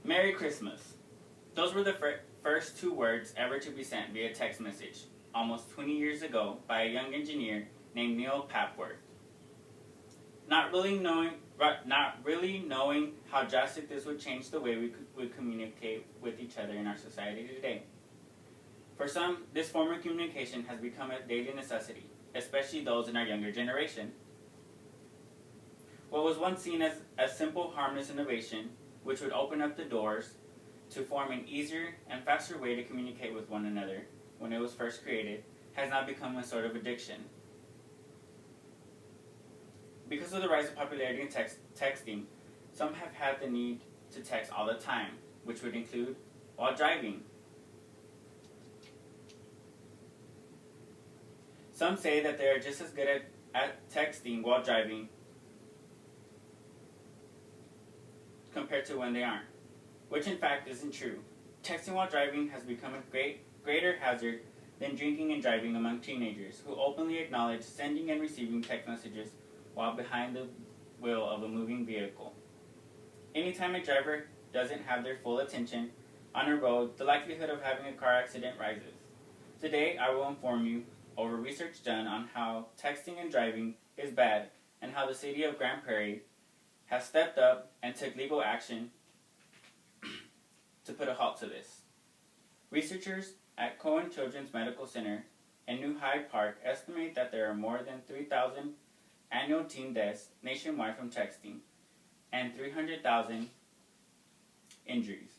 Merry Christmas. Those were the first two words ever to be sent via text message, almost 20 years ago, by a young engineer named Neil Papworth. Not really knowing how drastic this would change the way we would communicate with each other in our society today. For some, this form of communication has become a daily necessity, especially those in our younger generation. What was once seen as a simple, harmless innovation, which would open up the doors to form an easier and faster way to communicate with one another when it was first created, has now become a sort of addiction. Because of the rise of popularity in texting, some have had the need to text all the time, which would include while driving. Some say that they are just as good at texting while driving compared to when they aren't, which in fact isn't true. Texting while driving has become a greater hazard than drinking and driving among teenagers who openly acknowledge sending and receiving text messages while behind the wheel of a moving vehicle. Anytime a driver doesn't have their full attention on a road, the likelihood of having a car accident rises. Today, I will inform you over research done on how texting and driving is bad and how the city of Grand Prairie has stepped up and took legal action to put a halt to this. Researchers at Cohen Children's Medical Center in New Hyde Park estimate that there are more than 3,000 annual teen deaths nationwide from texting and 300,000 injuries.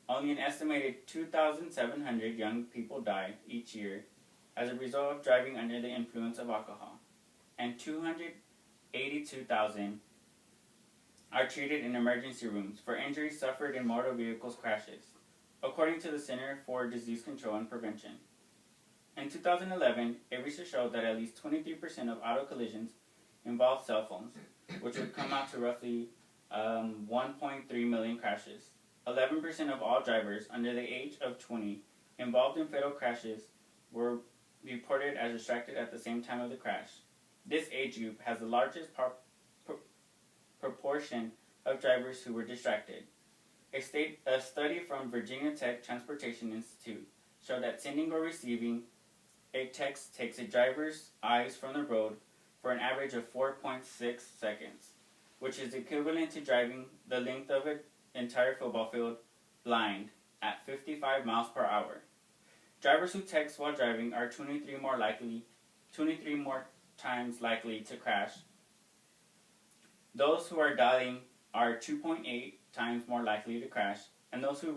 Only an estimated 2,700 young people die each year as a result of driving under the influence of alcohol, and 282,000 are treated in emergency rooms for injuries suffered in motor vehicles crashes, according to the Center for Disease Control and Prevention. In 2011, a research showed that at least 23% of auto collisions involved cell phones, which would come out to roughly 1.3 million crashes. 11% of all drivers under the age of 20 involved in fatal crashes were reported as distracted at the same time of the crash. This age group has the largest proportion of drivers who were distracted. A study from Virginia Tech Transportation Institute showed that sending or receiving a text takes a driver's eyes from the road for an average of 4.6 seconds, which is equivalent to driving the length of an entire football field blind at 55 miles per hour. Drivers who text while driving are 23 more times likely to crash. Those who are dialing are 2.8 times more likely to crash, and those who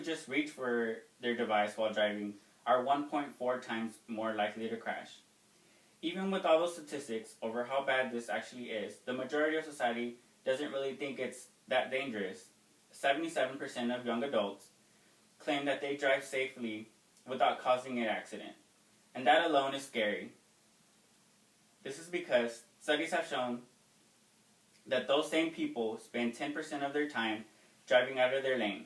just reach for their device while driving are 1.4 times more likely to crash. Even with all those statistics over how bad this actually is, the majority of society doesn't really think it's that dangerous. 77% of young adults claim that they drive safely without causing an accident, and that alone is scary. This is because studies have shown that those same people spend 10% of their time driving out of their lane.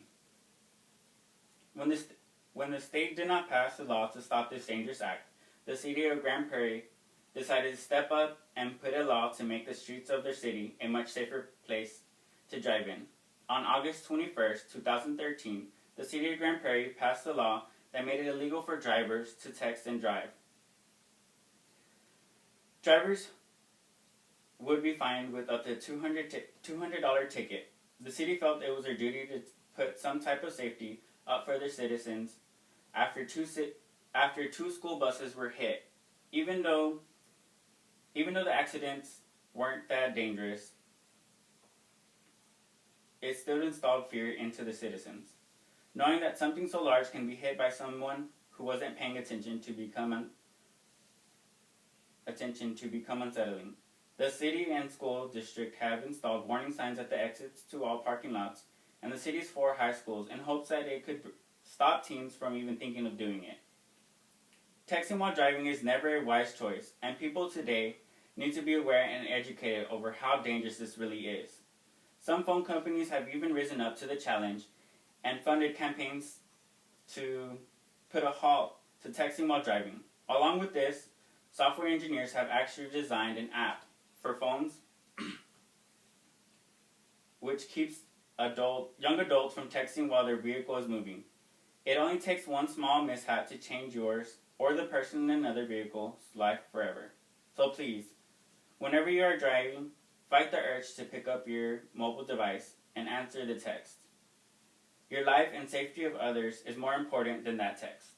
When the state did not pass a law to stop this dangerous act, the city of Grand Prairie decided to step up and put a law to make the streets of their city a much safer place to drive in. On August 21st, 2013, the city of Grand Prairie passed a law that made it illegal for drivers to text and drive. Drivers would be fined with up to $200 ticket. The city felt it was their duty to put some type of safety up for their citizens after two school buses were hit. Even though the accidents weren't that dangerous, it still installed fear into the citizens. Knowing that something so large can be hit by someone who wasn't paying attention to become unsettling. The city and school district have installed warning signs at the exits to all parking lots and the city's 4 high schools in hopes that it could stop teens from even thinking of doing it. Texting while driving is never a wise choice, and people today need to be aware and educated over how dangerous this really is. Some phone companies have even risen up to the challenge and funded campaigns to put a halt to texting while driving. Along with this, software engineers have actually designed an app for phones which keeps young adults from texting while their vehicle is moving. It only takes one small mishap to change yours or the person in another vehicle's life forever. So please, whenever you are driving, fight the urge to pick up your mobile device and answer the text. Your life and safety of others is more important than that text.